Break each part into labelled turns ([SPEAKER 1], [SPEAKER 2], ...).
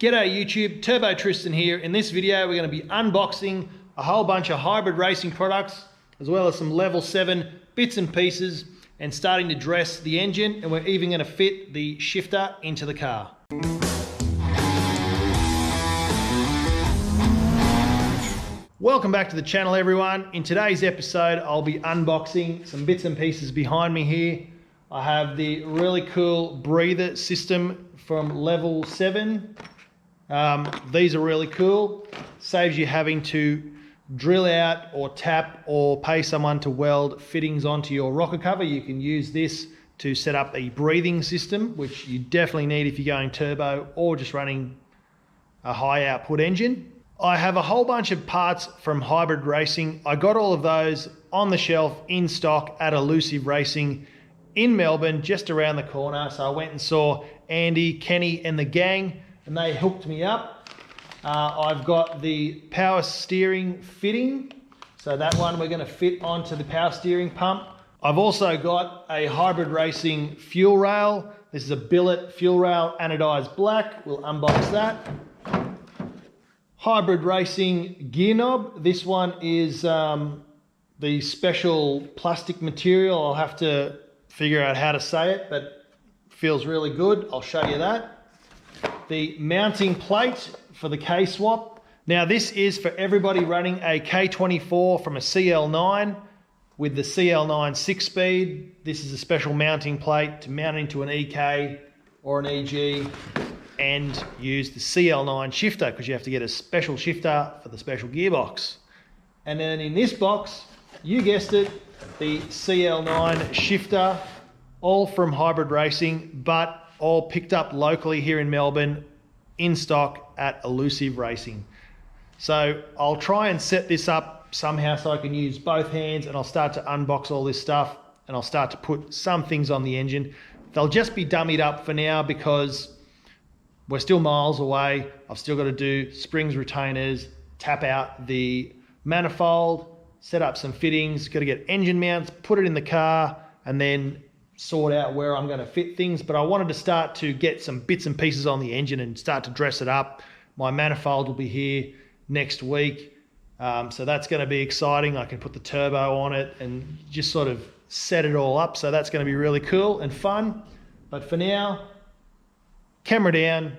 [SPEAKER 1] G'day YouTube, Turbo Tristan here. In this video we're going to be unboxing a whole bunch of hybrid racing products as well as some level 7 bits and pieces and starting to dress the engine, and we're even going to fit the shifter into the car. Welcome back to the channel everyone. In today's episode I'll be unboxing some bits and pieces behind me here. I have the really cool breather system from level 7. These are really cool. Saves you having to drill out or tap or pay someone to weld fittings onto your rocker cover. You can use this to set up a breathing system, which you definitely need if you're going turbo or just running a high output engine. I have a whole bunch of parts from hybrid racing. I got all of those on the shelf in stock at Elusive Racing in Melbourne, just around the corner. So I went and saw Andy, Kenny and the gang, and they hooked me up. I've got the power steering fitting. So that one we're going to fit onto the power steering pump. I've also got a hybrid racing fuel rail. This is a billet fuel rail, anodized black. We'll unbox that. Hybrid racing gear knob. This one is the special plastic material. I'll have to figure out how to say it, but feels really good. I'll show you that. The mounting plate for the K-swap. Now this is for everybody running a K24 from a CL9 with the CL9 6-speed. This is a special mounting plate to mount into an EK or an EG and use the CL9 shifter, because you have to get a special shifter for the special gearbox. And then in this box, you guessed it, the CL9 shifter, all from hybrid racing, but all picked up locally here in Melbourne in stock at Elusive Racing. So I'll try and set this up somehow so I can use both hands, and I'll start to unbox all this stuff and I'll start to put some things on the engine. They'll just be dummied up for now because we're still miles away. I've still got to do springs, retainers, tap out the manifold, set up some fittings, got to get engine mounts, put it in the car, and then sort out where I'm going to fit things. But I wanted to start to get some bits and pieces on the engine and start to dress it up. My manifold will be here next week. So that's going to be exciting. I can put the turbo on it and just sort of set it all up. So that's going to be really cool and fun. But for now, camera down,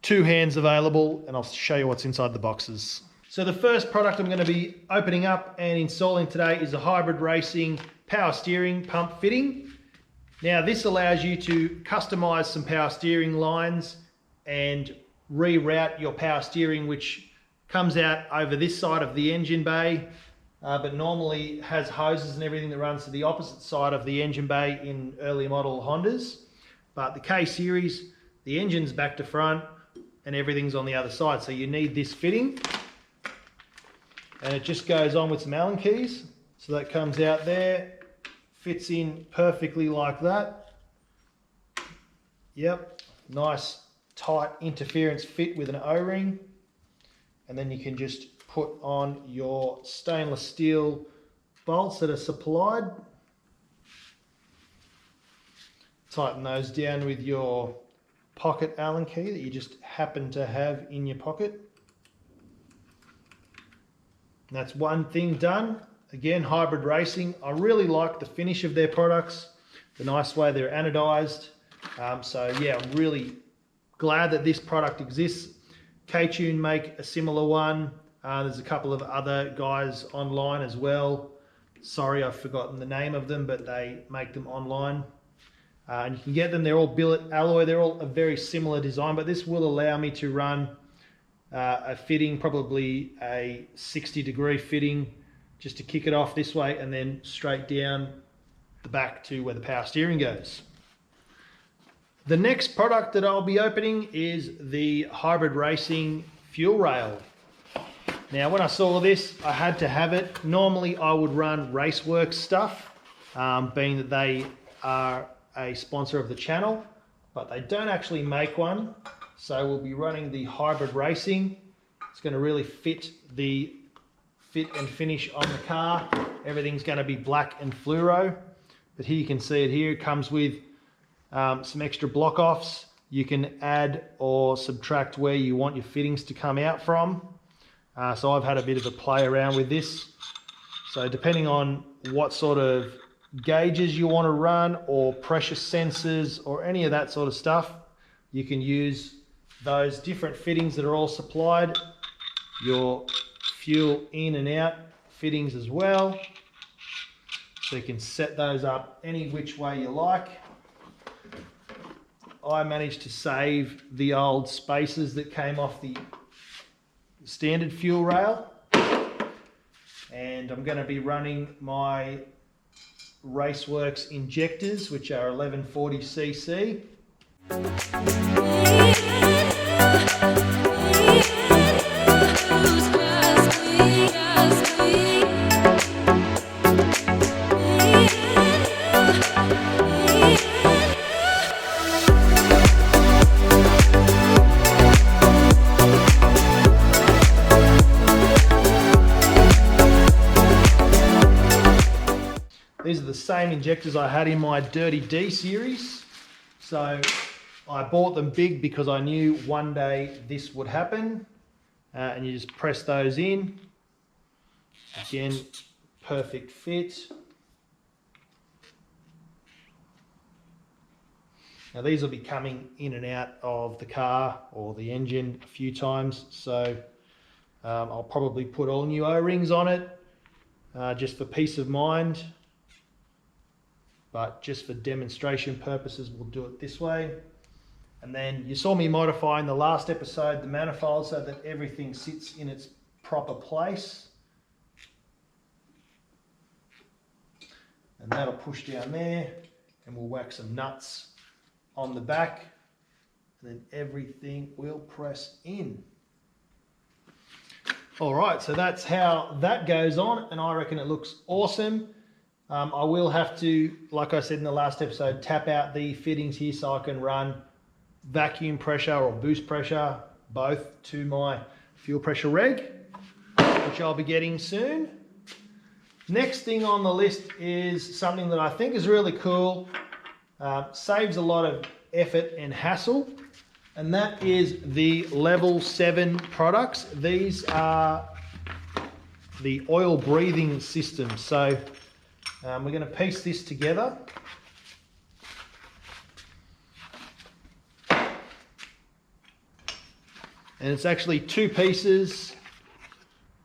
[SPEAKER 1] 2 hands available, and I'll show you what's inside the boxes. So the first product I'm going to be opening up and installing today is a hybrid racing power steering pump fitting. Now this allows you to customize some power steering lines and reroute your power steering, which comes out over this side of the engine bay, but normally has hoses and everything that runs to the opposite side of the engine bay in early model Hondas. But the K series, the engine's back to front and everything's on the other side. So you need this fitting, and it just goes on with some Allen keys. So that comes out there, fits in perfectly like that. Yep, nice tight interference fit with an O-ring. And then you can just put on your stainless steel bolts that are supplied. Tighten those down with your pocket Allen key that you just happen to have in your pocket. And that's one thing done. Again, hybrid racing. I really like the finish of their products, the nice way they're anodized. So yeah, I'm really glad that this product exists. K-Tune make a similar one. There's a couple of other guys online as well. Sorry, I've forgotten the name of them, but they make them online. And you can get them, they're all billet alloy. They're all a very similar design, but this will allow me to run a fitting, probably a 60-degree fitting, just to kick it off this way and then straight down the back to where the power steering goes. The next product that I'll be opening is the hybrid racing fuel rail. Now when I saw this, I had to have it. Normally I would run Raceworks stuff, being that they are a sponsor of the channel, but they don't actually make one. So we'll be running the hybrid racing. It's going to really fit and finish on the car. Everything's going to be black and fluoro, but here you can see it here. It comes with some extra block offs you can add or subtract where you want your fittings to come out from. So I've had a bit of a play around with this. So depending on what sort of gauges you want to run or pressure sensors or any of that sort of stuff, you can use those different fittings that are all supplied. Your fuel in and out fittings as well. So you can set those up any which way you like. I managed to save the old spacers that came off the standard fuel rail. And I'm going to be running my Raceworks injectors, which are 1140cc. These are the same injectors I had in my Dirty D series. So I bought them big because I knew one day this would happen. And you just press those in. Again, perfect fit. Now these will be coming in and out of the car or the engine a few times. So I'll probably put all new O-rings on it just for peace of mind. But just for demonstration purposes, we'll do it this way. And then you saw me modify in the last episode the manifold so that everything sits in its proper place. And that'll push down there, and we'll whack some nuts on the back, and then everything will press in. All right, so that's how that goes on, and I reckon it looks awesome. I will have to, like I said in the last episode, tap out the fittings here so I can run vacuum pressure or boost pressure, both to my fuel pressure reg, which I'll be getting soon. Next thing on the list is something that I think is really cool, saves a lot of effort and hassle, and that is the Level 7 products. These are the oil breathing system. So we're going to piece this together. And it's actually two pieces.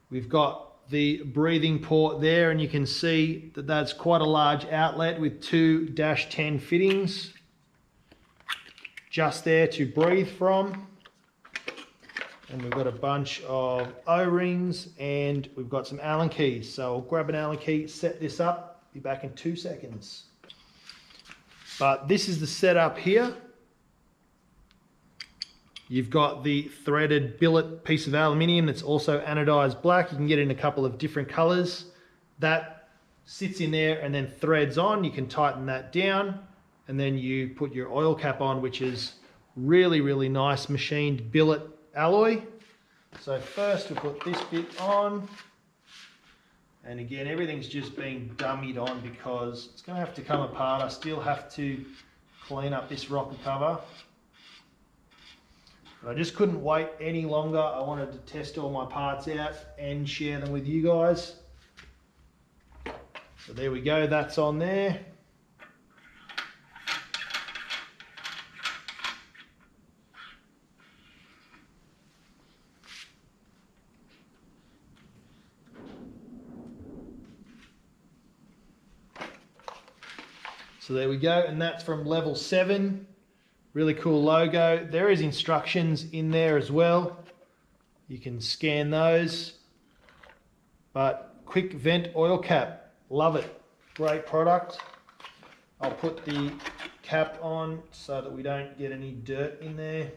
[SPEAKER 1] We've got the breathing port there, and you can see that that's quite a large outlet with two -10 fittings just there to breathe from. And we've got a bunch of O-rings, and we've got some Allen keys. So I'll grab an Allen key, set this up. Be back in 2 seconds. But this is the setup here. You've got the threaded billet piece of aluminium that's also anodized black. You can get it in a couple of different colors. That sits in there and then threads on. You can tighten that down, and then you put your oil cap on, which is really, really nice machined billet alloy. So first we put this bit on. And again, everything's just being dummied on because it's going to have to come apart. I still have to clean up this rocker cover. But I just couldn't wait any longer. I wanted to test all my parts out and share them with you guys. So there we go, that's on there. So there we go, and that's from Level 7. Really cool logo. There is instructions in there as well. You can scan those. But quick vent oil cap, love it. Great product. I'll put the cap on so that we don't get any dirt in there.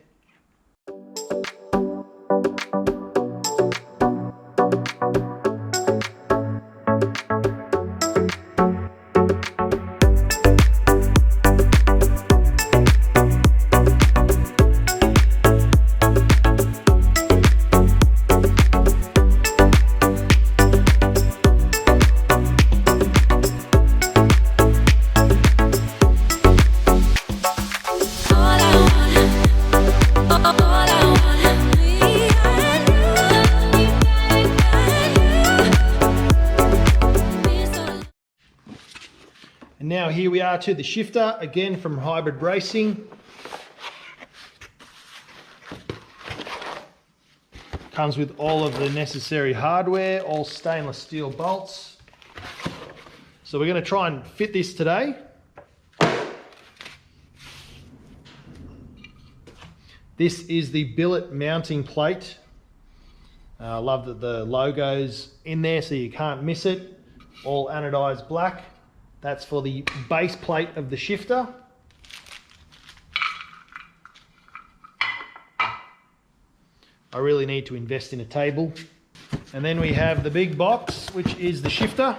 [SPEAKER 2] All I want
[SPEAKER 1] now here we are to the shifter, again from Hybrid Racing. Comes with all of the necessary hardware, all stainless steel bolts. So we're going to try and fit this today. This is the billet mounting plate. I love that the logo's in there so you can't miss it. All anodized black. That's for the base plate of the shifter. I really need to invest in a table. And then we have the big box, which is the shifter.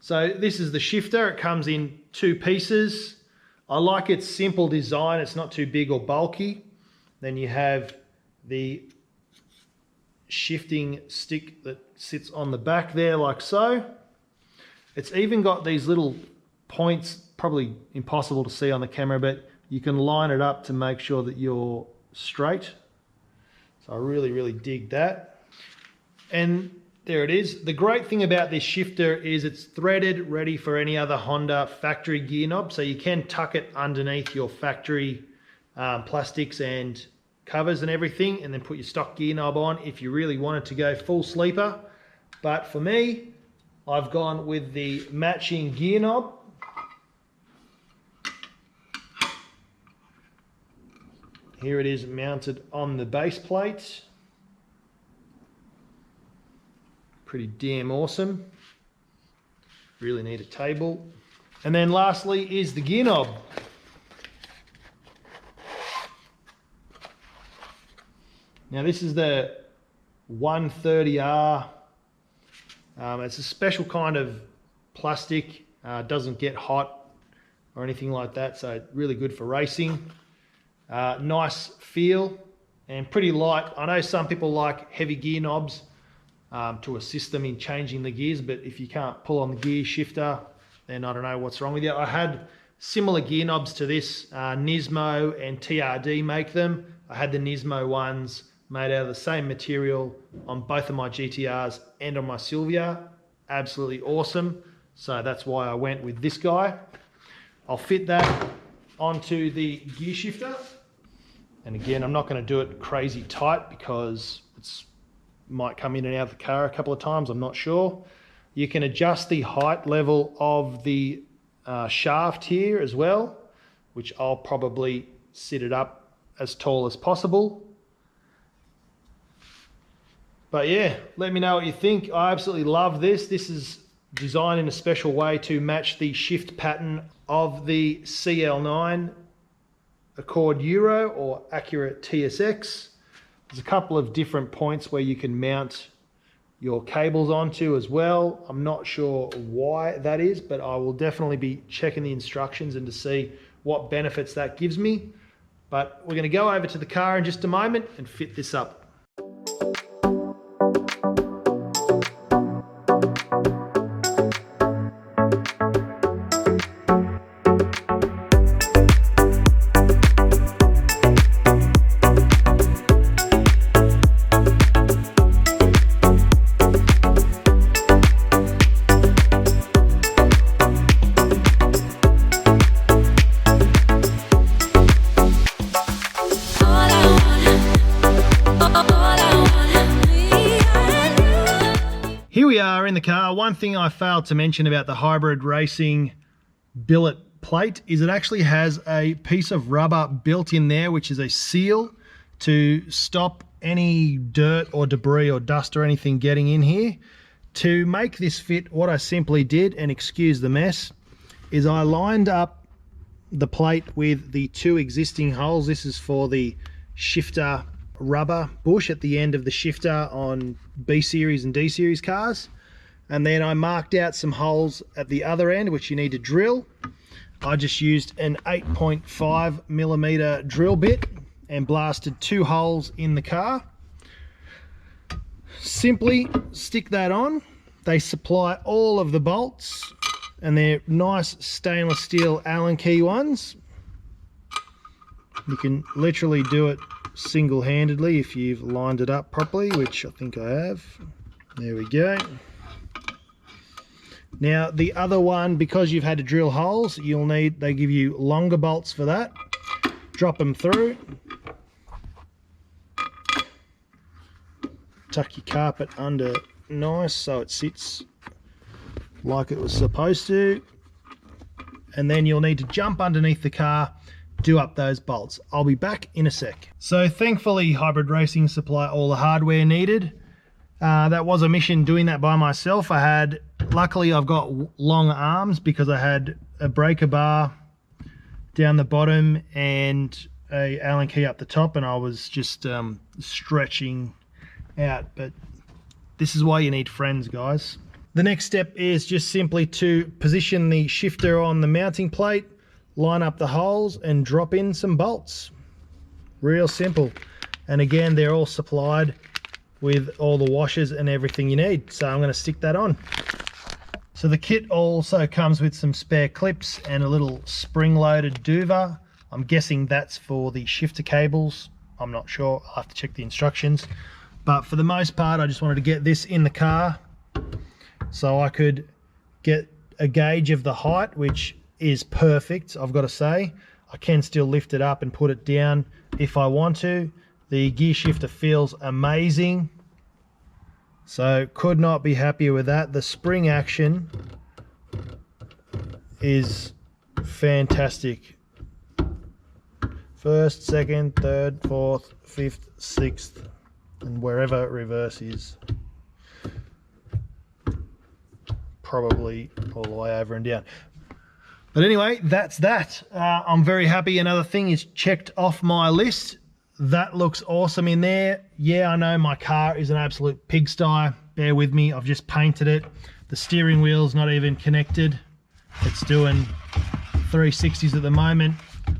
[SPEAKER 1] So this is the shifter. It comes in 2 pieces. I like its simple design. It's not too big or bulky. Then you have the shifting stick that sits on the back there like so. It's even got these little points, probably impossible to see on the camera, but you can line it up to make sure that you're straight. So I really dig that. And there it is. The great thing about this shifter is it's threaded, ready for any other Honda factory gear knob. So you can tuck it underneath your factory plastics and covers and everything, and then put your stock gear knob on if you really wanted to go full sleeper. But for me, I've gone with the matching gear knob. Here it is mounted on the base plate. Pretty damn awesome. Really need a table. And then lastly is the gear knob. Now this is the 130R. It's a special kind of plastic. Doesn't get hot or anything like that, so really good for racing. Nice feel and pretty light. I know some people like heavy gear knobs to assist them in changing the gears, but if you can't pull on the gear shifter, then I don't know what's wrong with you. I had similar gear knobs to this. Nismo and TRD make them. I had the Nismo ones made out of the same material on both of my GTRs and on my Silvia. Absolutely awesome. So that's why I went with this guy. I'll fit that onto the gear shifter. And again, I'm not going to do it crazy tight because it's might come in and out of the car a couple of times, I'm not sure. You can adjust the height level of the shaft here as well, which I'll probably sit it up as tall as possible. But yeah, let me know what you think. I absolutely love this. This is designed in a special way to match the shift pattern of the CL9 Accord Euro or Acura TSX. There's a couple of different points where you can mount your cables onto as well. I'm not sure why that is, but I will definitely be checking the instructions and to see what benefits that gives me. But we're going to go over to the car in just a moment and fit this up. Here we are in the car. One thing I failed to mention about the Hybrid Racing billet plate is it actually has a piece of rubber built in there, which is a seal to stop any dirt or debris or dust or anything getting in here. To make this fit, what I simply did, and excuse the mess, is I lined up the plate with the 2 existing holes. This is for the shifter rubber bush at the end of the shifter on B series and D series cars, and then I marked out some holes at the other end which you need to drill. I just used an 8.5mm drill bit and blasted 2 holes in the car. Simply stick that on. They supply all of the bolts and they're nice stainless steel Allen key ones. You can literally do it single-handedly if you've lined it up properly, which I think I have. There we go. Now the other one, because you've had to drill holes, you'll need, they give you longer bolts for that. Drop them through. Tuck your carpet under nice so it sits like it was supposed to. And then you'll need to jump underneath the car, do up those bolts. I'll be back in a sec. So thankfully Hybrid Racing supply all the hardware needed. That was a mission doing that by myself. Luckily I've got long arms because I had a breaker bar down the bottom and a Allen key up the top, and I was just stretching out. But this is why you need friends, guys. The next step is just simply to position the shifter on the mounting plate, line up the holes and drop in some bolts. Real simple. And again, they're all supplied with all the washers and everything you need. So I'm going to stick that on. So the kit also comes with some spare clips and a little spring-loaded duva. I'm guessing that's for the shifter cables. I'm not sure. I'll have to check the instructions. But for the most part, I just wanted to get this in the car so I could get a gauge of the height, which is perfect, I've got to say. I can still lift it up and put it down if I want to. The gear shifter feels amazing, so could not be happier with that. The spring action is fantastic. First, second, third, fourth, fifth, sixth, and wherever reverse is. Probably all the way over and down. But anyway, that's that. I'm very happy. Another thing is checked off my list. That looks awesome in there. Yeah, I know my car is an absolute pigsty. Bear with me, I've just painted it. The steering wheel's not even connected. It's doing 360s at the moment.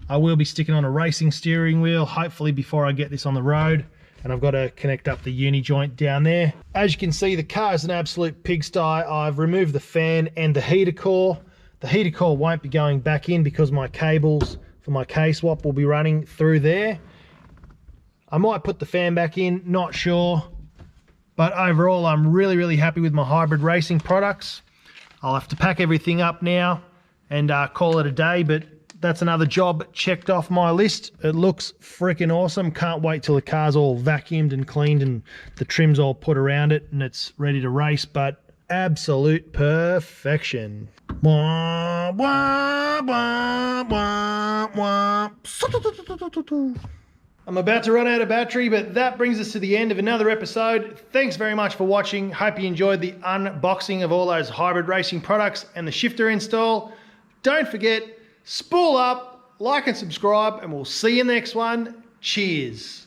[SPEAKER 1] I will be sticking on a racing steering wheel, hopefully before I get this on the road. And I've got to connect up the uni joint down there. As you can see, the car is an absolute pigsty. I've removed the fan and the heater core. The heater core won't be going back in because my cables for my K-swap will be running through there. I might put the fan back in, not sure. But overall, I'm really, really happy with my Hybrid Racing products. I'll have to pack everything up now and call it a day, but that's another job checked off my list. It looks freaking awesome. Can't wait till the car's all vacuumed and cleaned and the trim's all put around it and it's ready to race, but absolute perfection. Wah, wah, wah, wah, wah. I'm about to run out of battery, but that brings us to the end of another episode. Thanks very much for watching. Hope you enjoyed the unboxing of all those Hybrid Racing products and the shifter install. Don't forget, spool up, like and subscribe, and we'll see you in the next one. Cheers.